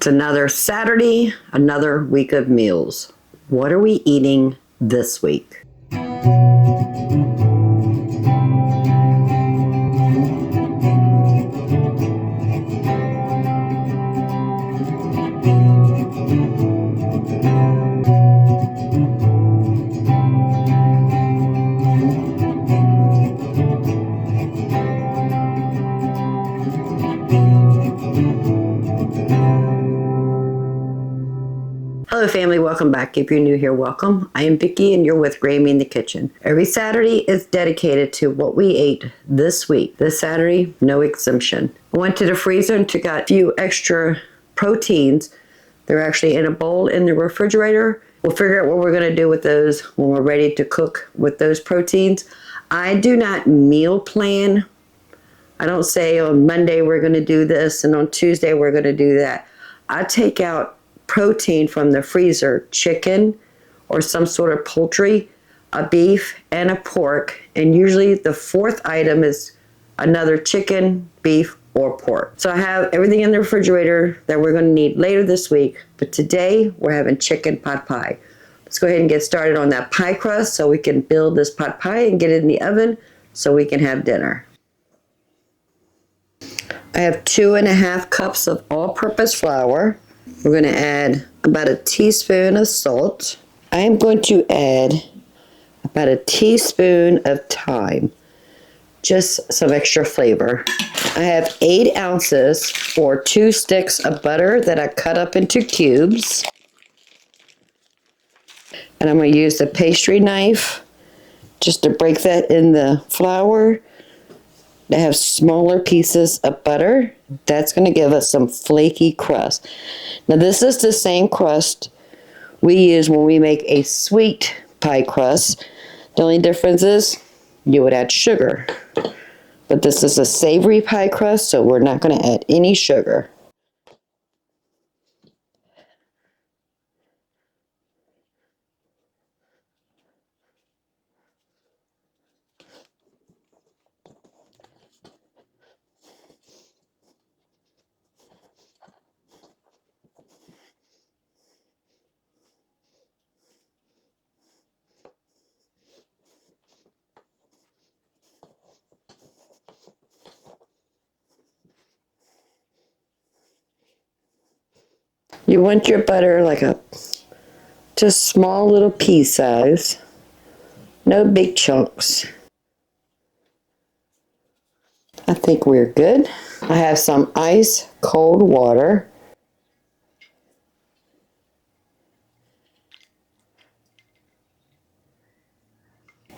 It's another Saturday, another week of meals. What are we eating this week? Hello family, welcome back. If you're new here, welcome. I am Vicki and you're with Grammy in the Kitchen. Every Saturday is dedicated to what we ate this week. This Saturday, no exemption. I went to the freezer and took out a few extra proteins. They're actually in a bowl in the refrigerator. We'll figure out what we're going to do with those when we're ready to cook with those proteins. I do not meal plan. I don't say on Monday we're going to do this and on Tuesday we're going to do that. I take out protein from the freezer, chicken or some sort of poultry, a beef and a pork, and usually the fourth item is another chicken, beef or pork. So I have everything in the refrigerator that we're going to need later this week, but today we're having chicken pot pie. Let's go ahead and get started on that pie crust so we can build this pot pie and get it in the oven so we can have dinner. I have 2.5 cups of all-purpose flour. We're going to add about a teaspoon of salt. I am going to add about a teaspoon of thyme, just some extra flavor. I have 8 ounces or 2 sticks of butter that I cut up into cubes. And I'm going to use the pastry knife just to break that in the flour. To have smaller pieces of butter. That's going to give us some flaky crust. Now this is the same crust we use when we make a sweet pie crust. The only difference is you would add sugar. But this is a savory pie crust, so we're not going to add any sugar. You want your butter like a just small little pea size, no big chunks. I think we're good. I have some ice cold water.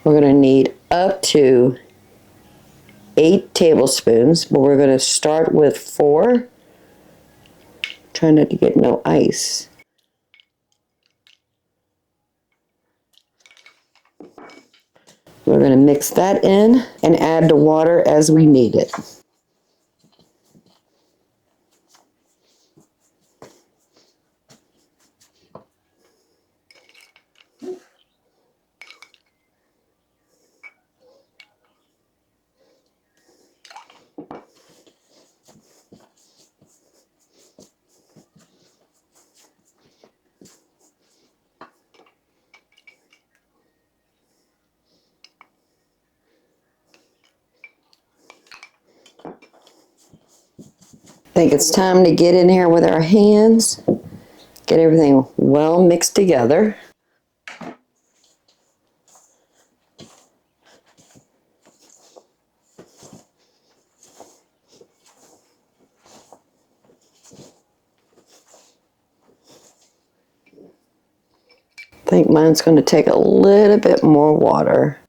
We're going to need up to 8 tablespoons, but we're going to start with 4. Try not to get no ice. We're going to mix that in and add the water as we need it. I think it's time to get in here with our hands, get everything well mixed together. I think mine's going to take a little bit more water.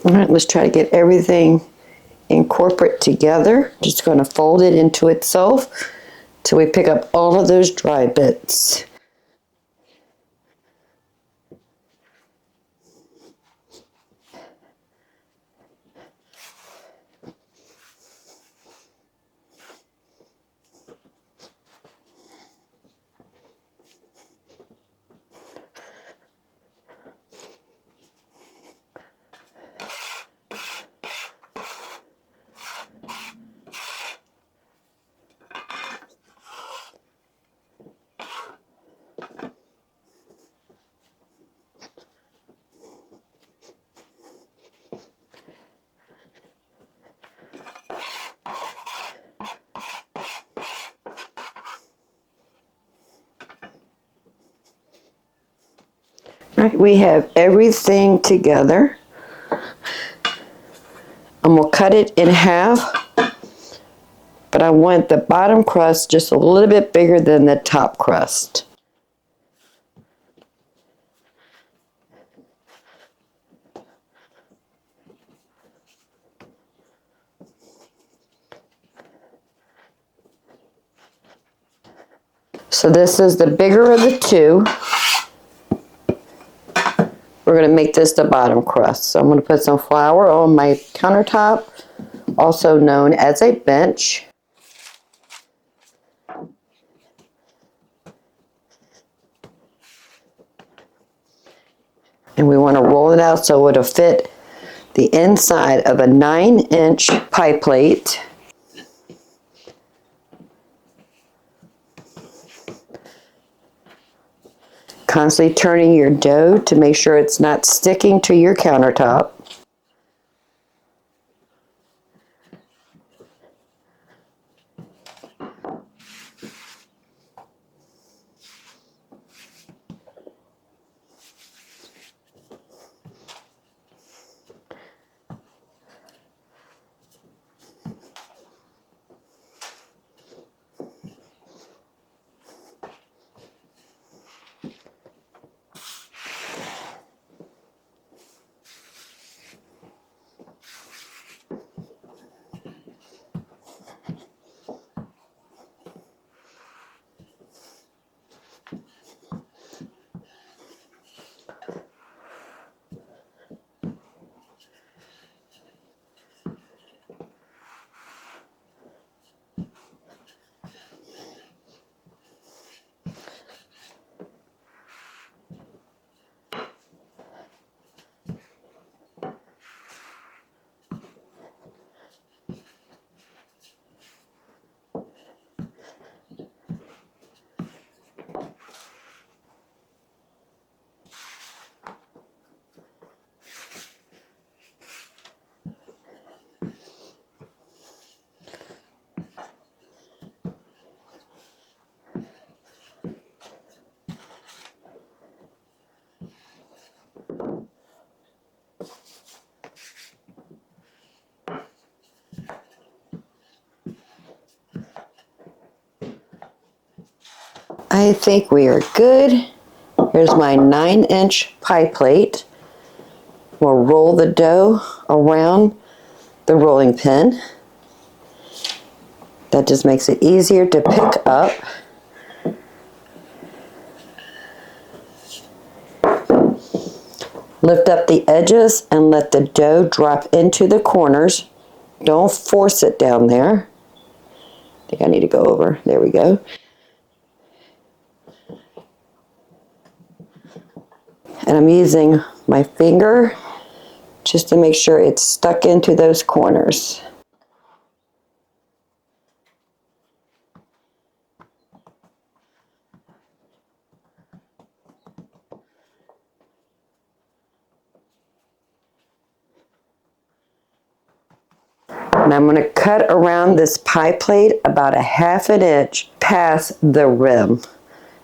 All right, let's try to get everything incorporate together. Just going to fold it into itself till we pick up all of those dry bits. Right, we have everything together. And we'll cut it in half, but I want the bottom crust just a little bit bigger than the top crust. So this is the bigger of the two. We're going to make this the bottom crust. So I'm going to put some flour on my countertop, also known as a bench. And we want to roll it out so it'll fit the inside of a 9-inch pie plate. Constantly turning your dough to make sure it's not sticking to your countertop. I think we are good. Here's my 9-inch pie plate. We'll roll the dough around the rolling pin. That just makes it easier to pick up. Lift up the edges and let the dough drop into the corners. Don't force it down there. I think I need to go over. There we go. And I'm using my finger just to make sure it's stuck into those corners. And I'm going to cut around this pie plate about a 1/2 inch past the rim.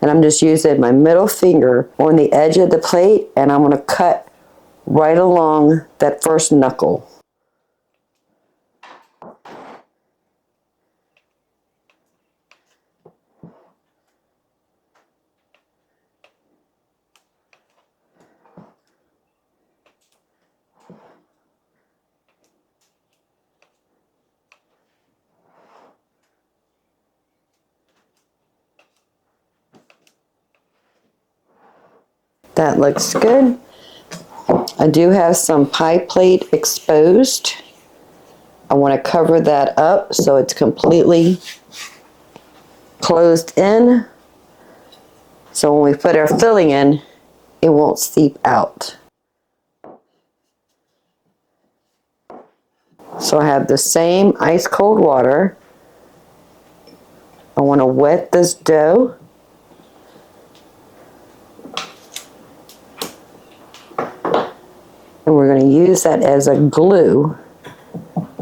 And I'm just using my middle finger on the edge of the plate, and I'm going to cut right along that first knuckle. That looks good. I do have some pie plate exposed. I want to cover that up so it's completely closed in. So when we put our filling in, it won't seep out. So I have the same ice cold water. I want to wet this dough. And we're going to use that as a glue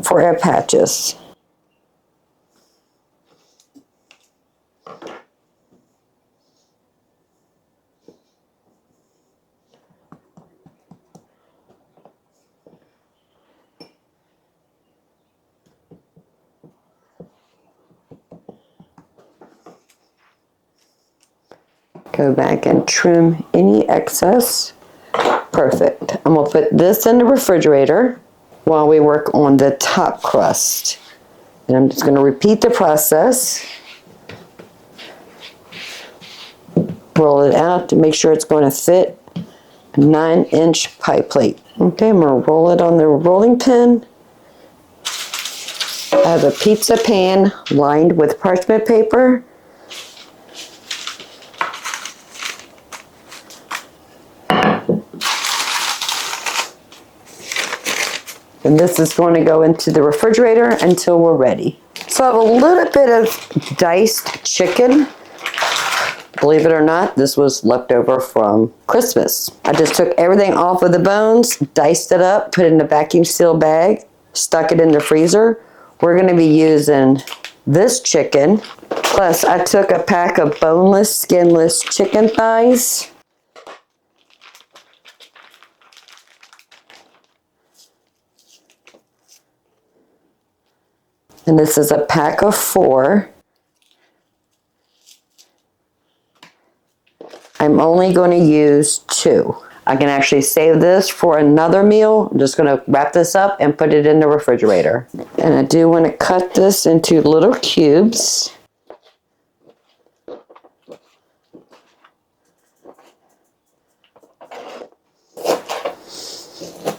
for our patches. Go back and trim any excess. Perfect. I'm going to put this in the refrigerator while we work on the top crust. And I'm just going to repeat the process. Roll it out to make sure it's going to fit a 9-inch pie plate. Okay, I'm going to roll it on the rolling pin. I have a pizza pan lined with parchment paper. And this is going to go into the refrigerator until we're ready. So I have a little bit of diced chicken. Believe it or not, this was left over from Christmas. I just took everything off of the bones, diced it up, put it in a vacuum seal bag, stuck it in the freezer. We're going to be using this chicken. Plus, I took a pack of boneless, skinless chicken thighs. And this is a pack of 4. I'm only going to use 2. I can actually save this for another meal. I'm just going to wrap this up and put it in the refrigerator. And I do want to cut this into little cubes.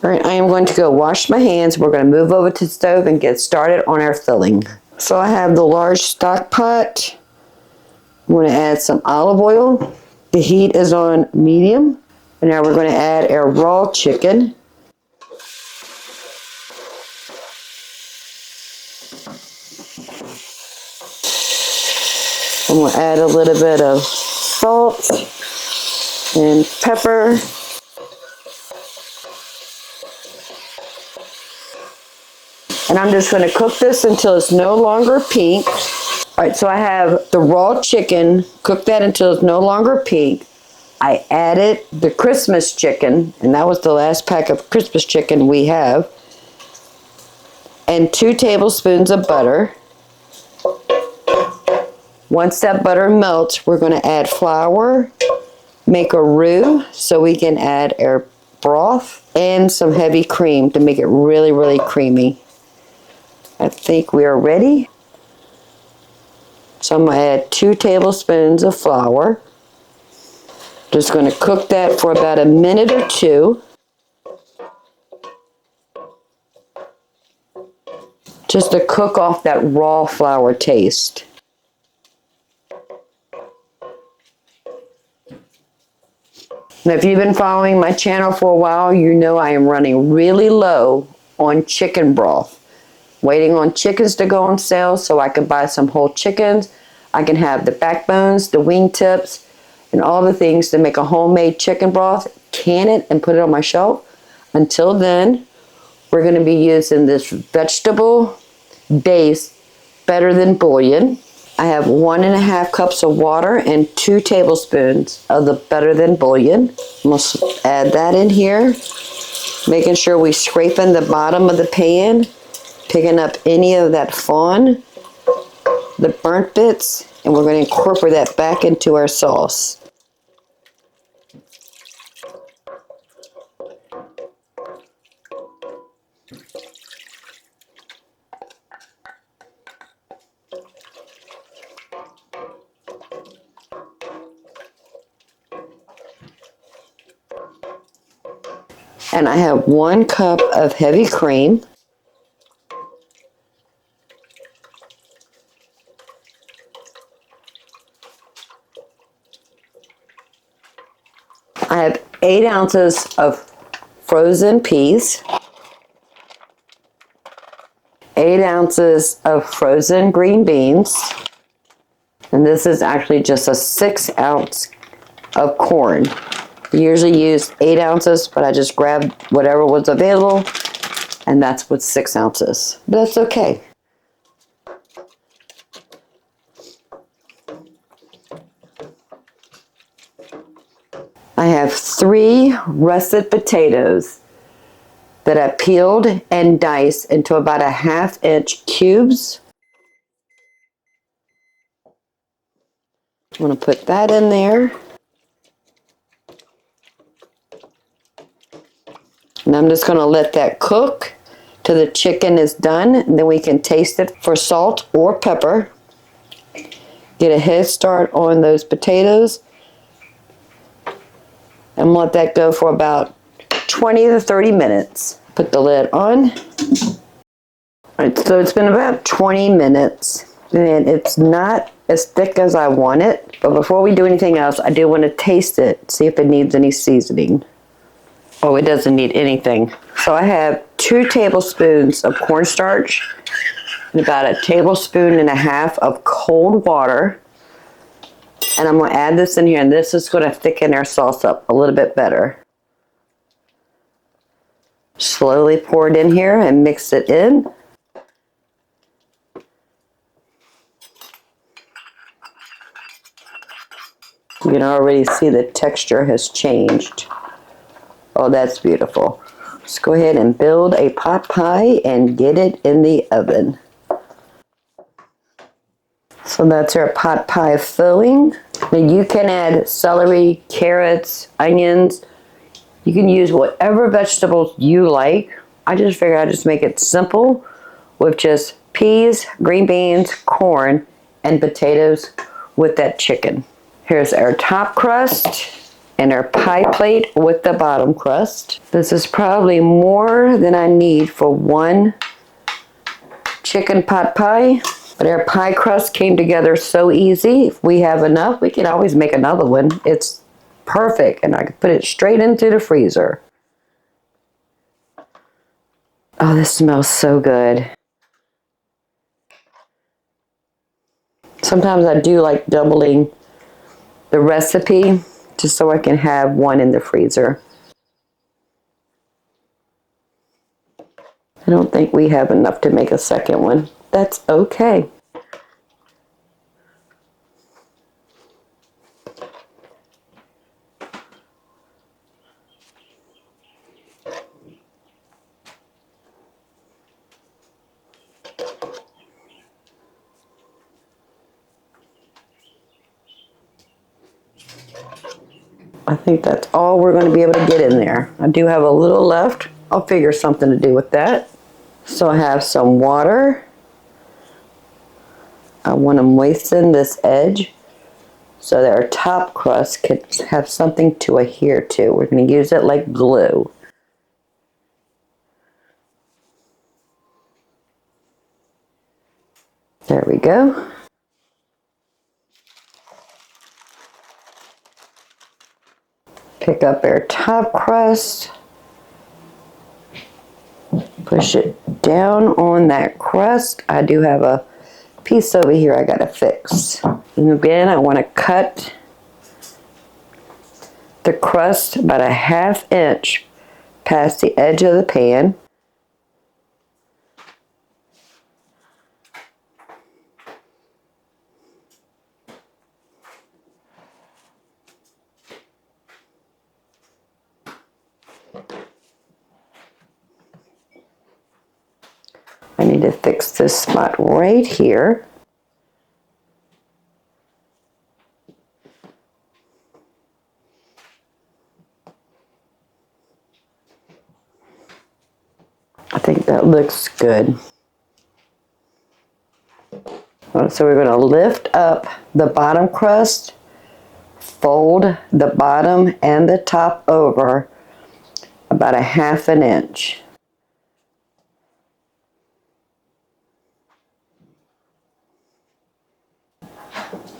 All right, I am going to go wash my hands. We're going to move over to the stove and get started on our filling. So I have the large stock pot. I'm going to add some olive oil. The heat is on medium. And now we're going to add our raw chicken. I'm going to add a little bit of salt and pepper. And I'm just going to cook this until it's no longer pink. All right, so I have the raw chicken, cook that until it's no longer pink. I added the Christmas chicken, and that was the last pack of Christmas chicken we have. And 2 tablespoons of butter. Once that butter melts, we're going to add flour, make a roux so we can add our broth, and some heavy cream to make it really, really creamy. I think we are ready. So I'm going to add 2 tablespoons of flour. Just going to cook that for about a minute or 2. Just to cook off that raw flour taste. Now, if you've been following my channel for a while, you know I am running really low on chicken broth. Waiting on chickens to go on sale so I can buy some whole chickens. I can have the backbones, the wing tips, and all the things to make a homemade chicken broth, can it, and put it on my shelf. Until then, we're going to be using this vegetable base Better Than Bouillon. I have 1.5 cups of water and 2 tablespoons of the Better Than Bouillon. I'm going to add that in here, making sure we scrape in the bottom of the pan, picking up any of that fond, the burnt bits, and we're going to incorporate that back into our sauce. And I have 1 cup of heavy cream. I have 8 ounces of frozen peas, 8 ounces of frozen green beans, and this is actually just a 6 ounce of corn. I usually use 8 ounces, but I just grabbed whatever was available, and that's what's 6 ounces. But that's okay. I have 3 russet potatoes that I peeled and diced into about a 1/2 inch cubes. I'm going to put that in there. And I'm just going to let that cook till the chicken is done, and then we can taste it for salt or pepper. Get a head start on those potatoes and let that go for about 20 to 30 minutes. Put the lid on. All right, so it's been about 20 minutes and it's not as thick as I want it. But before we do anything else, I do want to taste it, see if it needs any seasoning. Oh, it doesn't need anything. So I have 2 tablespoons of cornstarch and about 1.5 tablespoons of cold water. And I'm going to add this in here, and this is going to thicken our sauce up a little bit better. Slowly pour it in here and mix it in. You can already see the texture has changed. Oh, that's beautiful. Let's go ahead and build a pot pie and get it in the oven. So that's our pot pie filling. Now you can add celery, carrots, onions. You can use whatever vegetables you like. I just figured I'd just make it simple with just peas, green beans, corn, and potatoes with that chicken. Here's our top crust and our pie plate with the bottom crust. This is probably more than I need for 1 chicken pot pie. But our pie crust came together so easy. If we have enough, we can always make another one. It's perfect, and I can put it straight into the freezer. Oh, this smells so good. Sometimes I do like doubling the recipe just so I can have one in the freezer. I don't think we have enough to make a second one. That's okay. I think that's all we're going to be able to get in there. I do have a little left. I'll figure something to do with that. So I have some water. I want to moisten this edge so that our top crust can have something to adhere to. We're going to use it like glue. There we go. Pick up our top crust. Push it down on that crust. I do have a piece over here I gotta fix. And again, I want to cut the crust about a 1/2 inch past the edge of the pan. I need to fix this spot right here. I think that looks good. So we're going to lift up the bottom crust, fold the bottom and the top over about a 1/2 inch.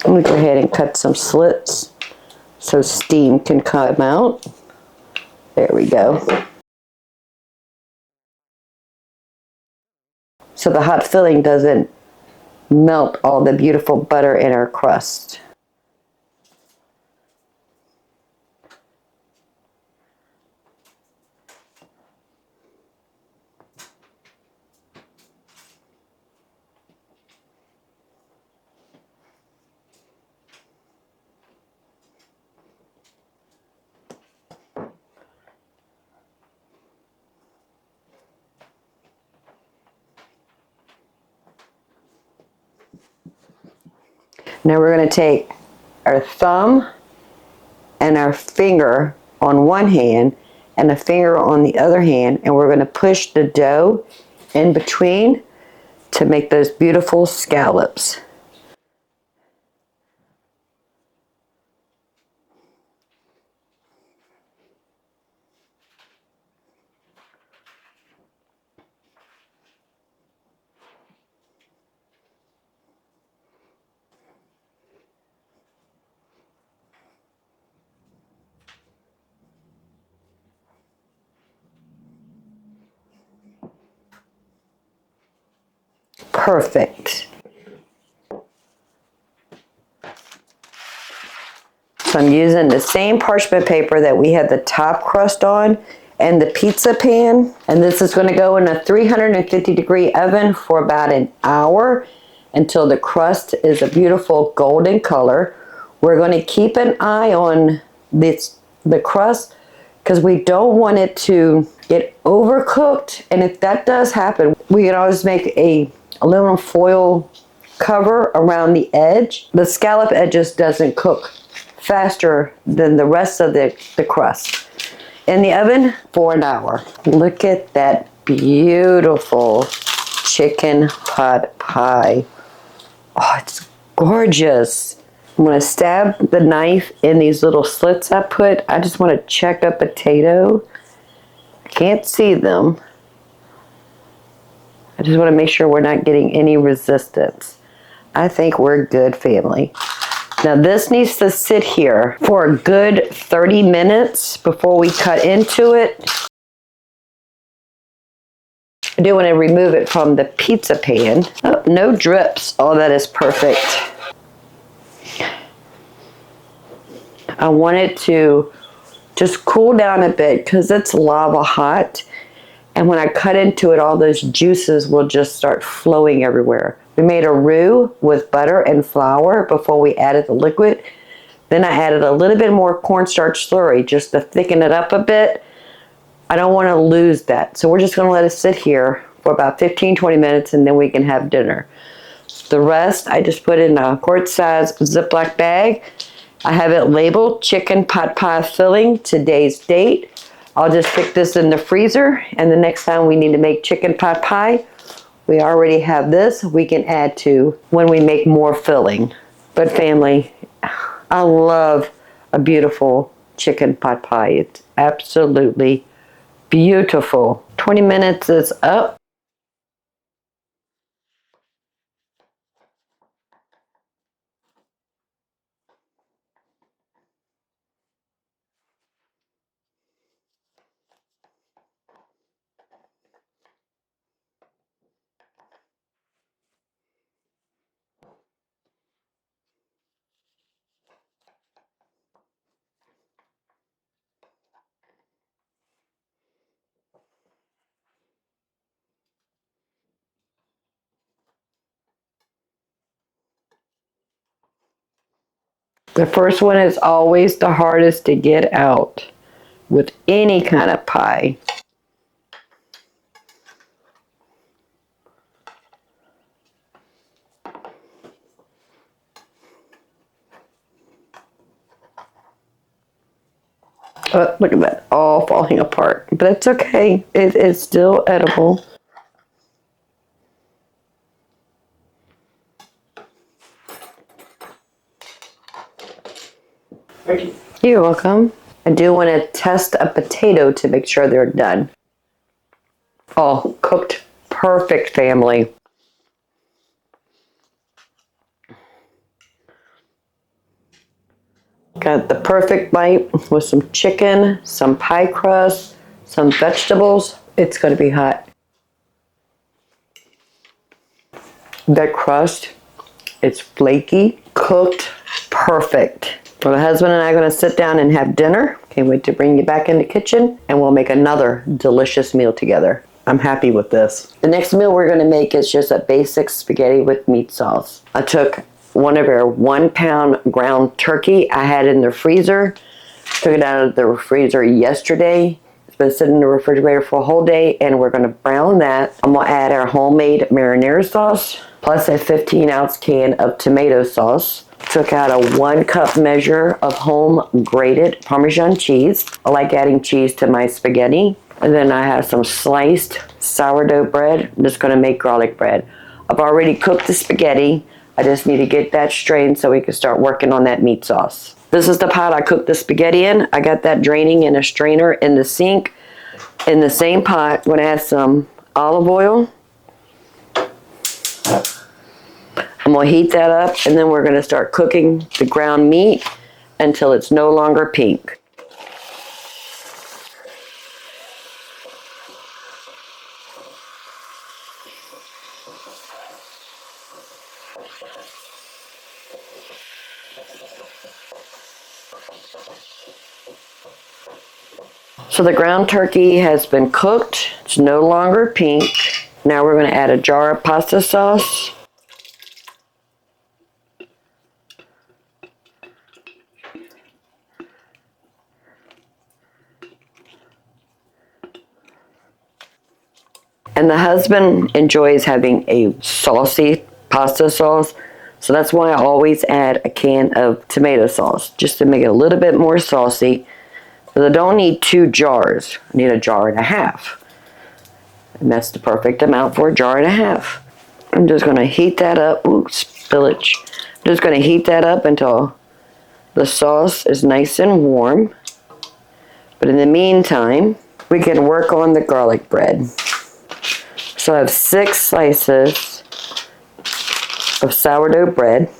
I'm going to go ahead and cut some slits so steam can come out. There we go. So the hot filling doesn't melt all the beautiful butter in our crust. Now we're going to take our thumb and our finger on one hand and a finger on the other hand, and we're going to push the dough in between to make those beautiful scallops. Perfect. So I'm using the same parchment paper that we had the top crust on and the pizza pan. And this is going to go in a 350-degree oven for about an hour until the crust is a beautiful golden color. We're going to keep an eye on the crust because we don't want it to get overcooked. And if that does happen, we can always make a aluminum foil cover around the edge. The scallop edges doesn't cook faster than the rest of the crust. In the oven for an hour. Look at that beautiful chicken pot pie. Oh, it's gorgeous. I'm going to stab the knife in these little slits I put. I just want to check a potato. I can't see them. I just want to make sure we're not getting any resistance. I think we're good, family. Now this needs to sit here for a good 30 minutes before we cut into it. I do want to remove it from the pizza pan. Oh, no drips. Oh, that is perfect. I want it to just cool down a bit because it's lava hot. And when I cut into it, all those juices will just start flowing everywhere. We made a roux with butter and flour before we added the liquid. Then I added a little bit more cornstarch slurry just to thicken it up a bit. I don't want to lose that. So we're just going to let it sit here for about 15-20 minutes and then we can have dinner. The rest I just put in a quart-size Ziploc bag. I have it labeled chicken pot pie filling, today's date. I'll just stick this in the freezer, and the next time we need to make chicken pot pie, we already have this we can add to when we make more filling. But family, I love a beautiful chicken pot pie. It's absolutely beautiful. 20 minutes is up. The first one is always the hardest to get out with any kind of pie. Oh, look at that, all falling apart. But it's okay, it is still edible. Thank you. You're welcome. I do want to test a potato to make sure they're done. Oh, cooked perfect, family. Got the perfect bite with some chicken, some pie crust, some vegetables. It's going to be hot. That crust, it's flaky, cooked perfect. Well, the husband and I are going to sit down and have dinner. Can't wait to bring you back in the kitchen, and we'll make another delicious meal together. I'm happy with this. The next meal we're going to make is just a basic spaghetti with meat sauce. I took one of our 1 pound ground turkey I had in the freezer. Took it out of the freezer yesterday. It's been sitting in the refrigerator for a whole day, and we're going to brown that. I'm going to add our homemade marinara sauce, plus a 15-ounce can of tomato sauce. Took out a 1 cup measure of home grated Parmesan cheese. I like adding cheese to my spaghetti. And then I have some sliced sourdough bread. I'm just going to make garlic bread. I've already cooked the spaghetti. I just need to get that strained so we can start working on that meat sauce. This is the pot I cooked the spaghetti in. I got that draining in a strainer in the sink. In the same pot, I'm going to add some olive oil. I'm going to heat that up, and then we're going to start cooking the ground meat until it's no longer pink. So the ground turkey has been cooked. It's no longer pink. Now we're going to add a jar of pasta sauce. And the husband enjoys having a saucy pasta sauce. So that's why I always add a can of tomato sauce, just to make it a little bit more saucy. But I don't need 2 jars. I need a jar and a half. And that's the perfect amount for a jar and a half. I'm just going to heat that up. Ooh, spillage. I'm just going to heat that up until the sauce is nice and warm. But in the meantime, we can work on the garlic bread. So I have 6 slices of sourdough bread.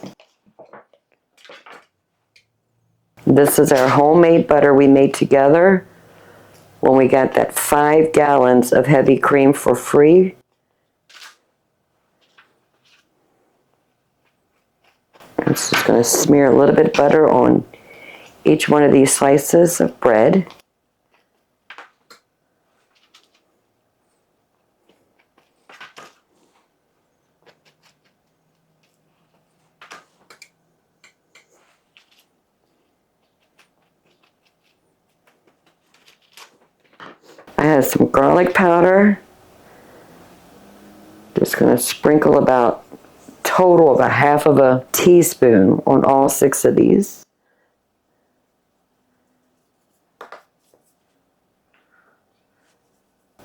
This is our homemade butter we made together when we got that 5 gallons of heavy cream for free. I'm just going to smear a little bit of butter on each one of these slices of bread. I have some garlic powder. Just going to sprinkle about total of a half of a teaspoon on all 6 of these.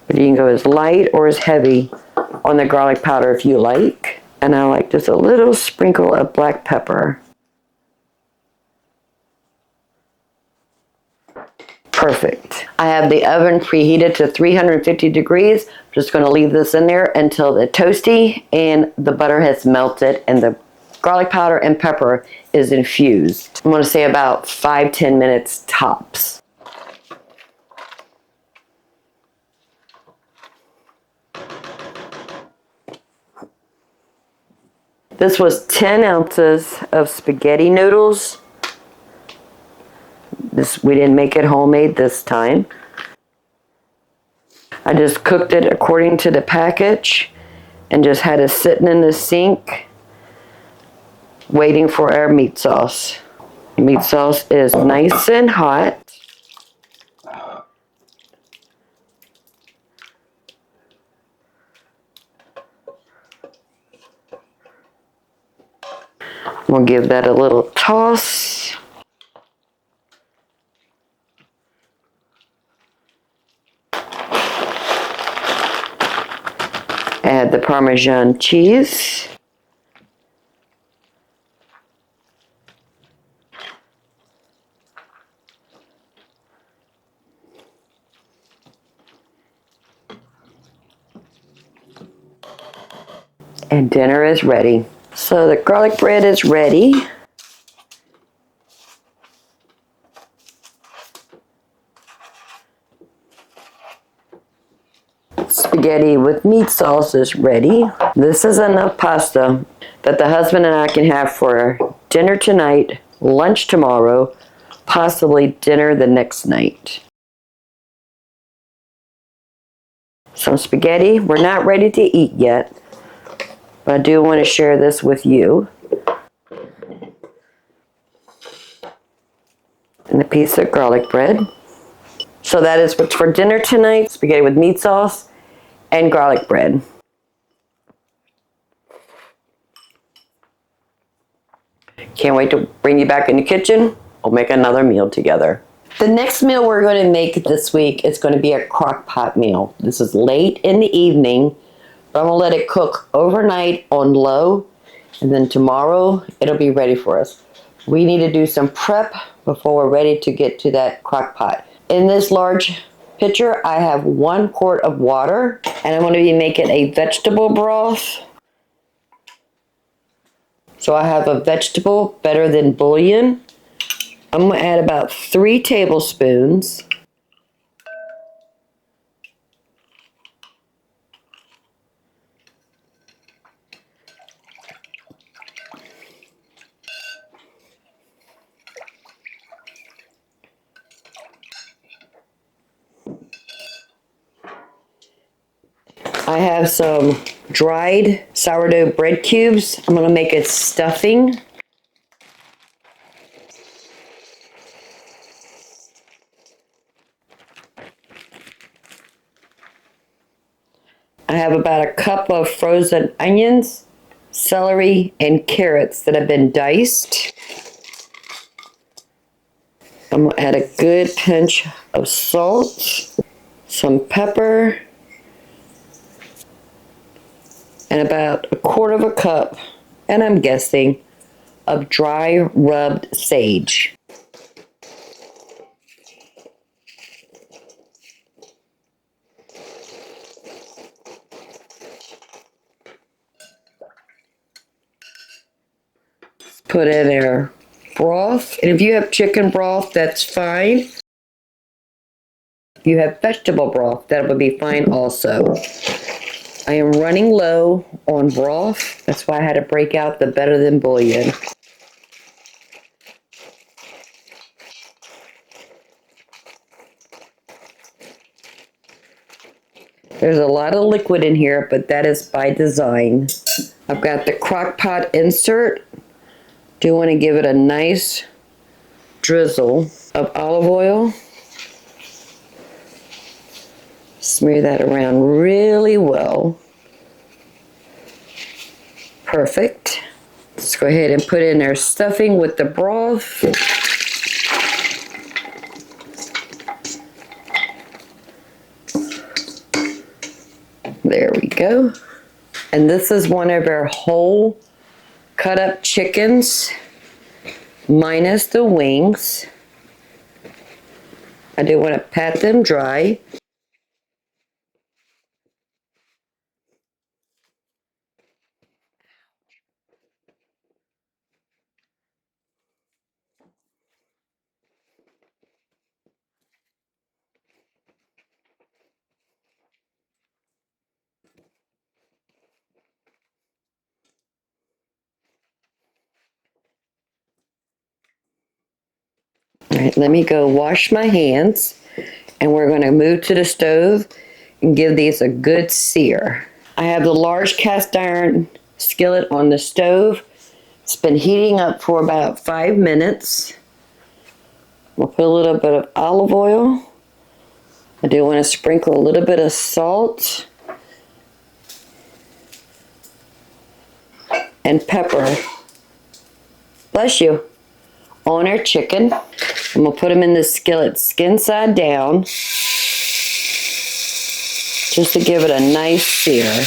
But you can go as light or as heavy on the garlic powder if you like. And I like just a little sprinkle of black pepper. Perfect. I have the oven preheated to 350 degrees. I'm just going to leave this in there until the toasty and the butter has melted and the garlic powder and pepper is infused. I'm going to say about 5-10 minutes tops. This was 10 ounces of spaghetti noodles. We didn't make it homemade this time. I just cooked it according to the package and just had it sitting in the sink waiting for our meat sauce. The meat sauce is nice and hot. We'll give that a little toss. Add the Parmesan cheese. And dinner is ready. So the garlic bread is ready. Spaghetti with meat sauce is ready. This is enough pasta that the husband and I can have for dinner tonight, lunch tomorrow, possibly dinner the next night. Some spaghetti. We're not ready to eat yet, but I do want to share this with you. And a piece of garlic bread. So that is what's for dinner tonight, spaghetti with meat sauce and garlic bread. Can't wait to bring you back in the kitchen. We'll make another meal together. The next meal we're going to make this week is going to be a crock pot meal. This is late in the evening, but I'm going to let it cook overnight on low, and then tomorrow it'll be ready for us. We need to do some prep before we're ready to get to that crock pot. In this large pitcher, I have 1 quart of water, and I'm going to be making a vegetable broth. So I have a vegetable better than bouillon. I'm going to add about 3 tablespoons. I have some dried sourdough bread cubes. I'm going to make a stuffing. I have about a cup of frozen onions, celery, and carrots that have been diced. I'm going to add a good pinch of salt, some pepper, and about a quarter of a cup, and I'm guessing, of dry rubbed sage. Put in our broth, and if you have chicken broth, that's fine. If you have vegetable broth, that would be fine also. I am running low on broth. That's why I had to break out the better than bouillon. There's a lot of liquid in here, but that is by design. I've got the crock pot insert. Do want to give it a nice drizzle of olive oil. Smear that around really well. Perfect. Let's go ahead and put in our stuffing with the broth. There we go. And this is one of our whole cut up chickens, minus the wings. I do want to pat them dry. All right, let me go wash my hands, and we're going to move to the stove and give these a good sear. I have the large cast iron skillet on the stove. It's been heating up for about 5 minutes. We'll put a little bit of olive oil. I do want to sprinkle a little bit of salt and pepper. Bless you. On our chicken. I'm going to put them in the skillet skin side down, just to give it a nice sear.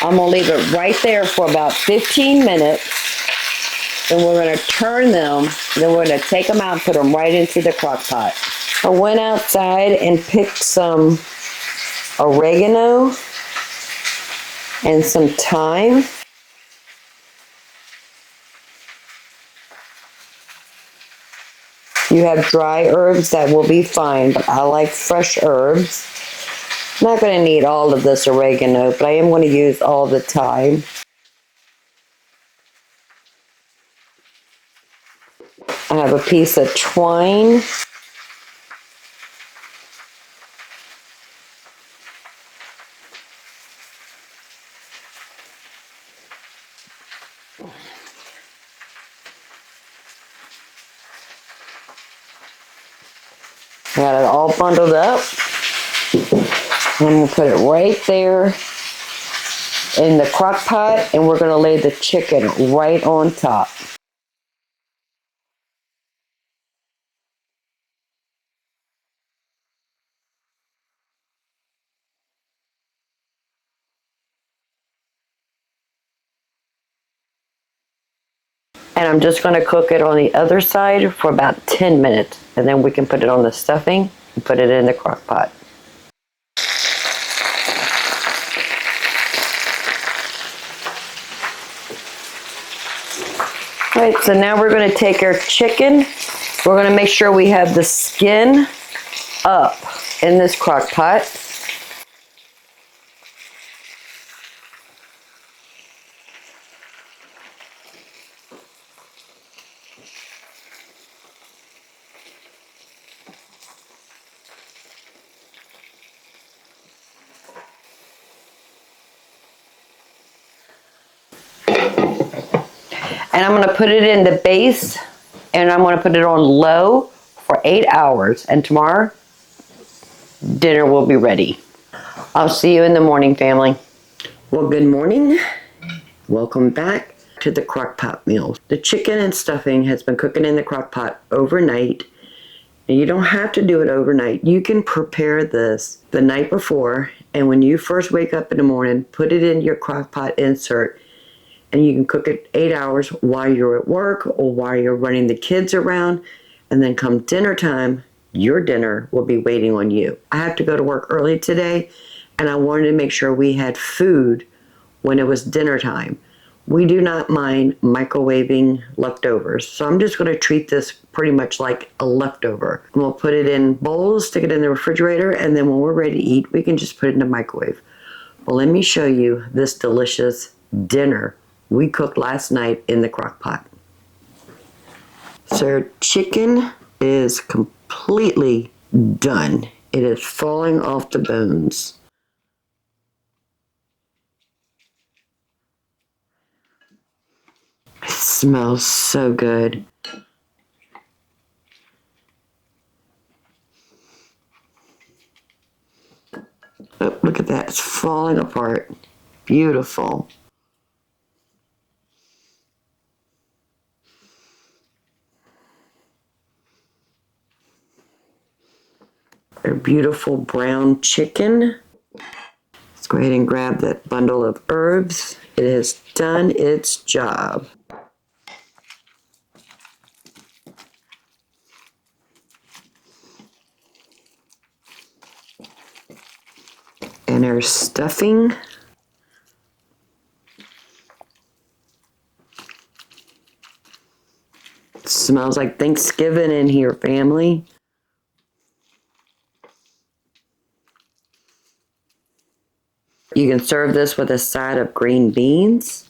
I'm going to leave it right there for about 15 minutes. Then we're going to turn them. Then we're going to take them out and put them right into the crock pot. I went outside and picked some oregano and some thyme. You have dry herbs, that will be fine, but I like fresh herbs. I'm not going to need all of this oregano, but I am going to use all the thyme. I have a piece of twine. Got it all bundled up. And we'll put it right there in the crock pot, and we're going to lay the chicken right on top. And I'm just going to cook it on the other side for about 10 minutes. And then we can put it on the stuffing and put it in the crock pot. All right, so now we're going to take our chicken. We're going to make sure we have the skin up in this crock pot. And I'm going to put it in the base, and I'm going to put it on low for 8 hours. And tomorrow, dinner will be ready. I'll see you in the morning, family. Well, good morning. Welcome back to the crock pot meal. The chicken and stuffing has been cooking in the crock pot overnight. And you don't have to do it overnight. You can prepare this the night before, and when you first wake up in the morning, put it in your crock pot insert, and you can cook it 8 hours while you're at work or while you're running the kids around. And then come dinner time, your dinner will be waiting on you. I have to go to work early today, and I wanted to make sure we had food when it was dinner time. We do not mind microwaving leftovers. So I'm just going to treat this pretty much like a leftover. And we'll put it in bowls, stick it in the refrigerator, and then when we're ready to eat, we can just put it in the microwave. Well, let me show you this delicious dinner we cooked last night in the crock pot. So chicken is completely done. It is falling off the bones. It smells so good. Oh, look at that. It's falling apart. Beautiful. Our beautiful brown chicken. Let's go ahead and grab that bundle of herbs. It has done its job. And our stuffing. It smells like Thanksgiving in here, family. You can serve this with a side of green beans,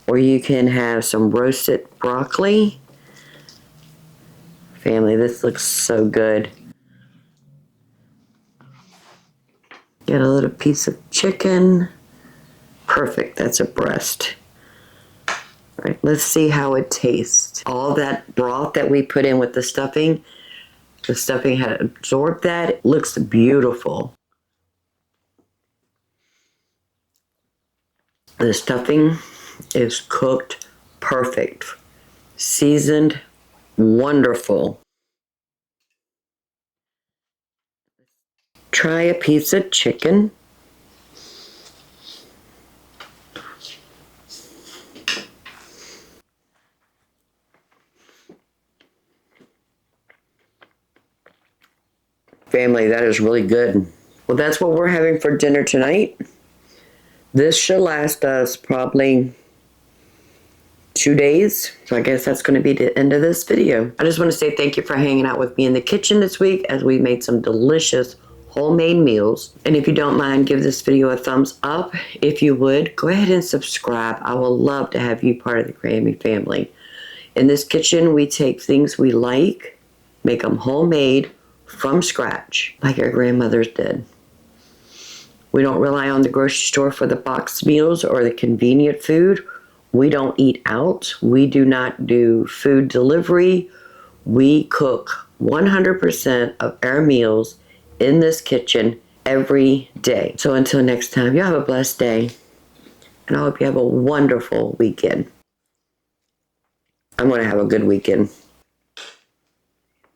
or you can have some roasted broccoli. Family, this looks so good. Get a little piece of chicken. Perfect, that's a breast. All right, let's see how it tastes. All that broth that we put in with the stuffing had absorbed that. It looks beautiful. The stuffing is cooked perfect, seasoned, wonderful. Try a piece of chicken. family, that is really good. Well, that's what we're having for dinner tonight. This should last us probably 2 days. So I guess that's going to be the end of this video. I just want to say thank you for hanging out with me in the kitchen this week as we made some delicious homemade meals. And if you don't mind, give this video a thumbs up. If you would, go ahead and subscribe. I would love to have you part of the Grammy family. In this kitchen, we take things we like, make them homemade from scratch, like our grandmothers did. We don't rely on the grocery store for the boxed meals or the convenient food. We don't eat out. We do not do food delivery. We cook 100% of our meals in this kitchen every day. So until next time, you have a blessed day. And I hope you have a wonderful weekend. I'm going to have a good weekend.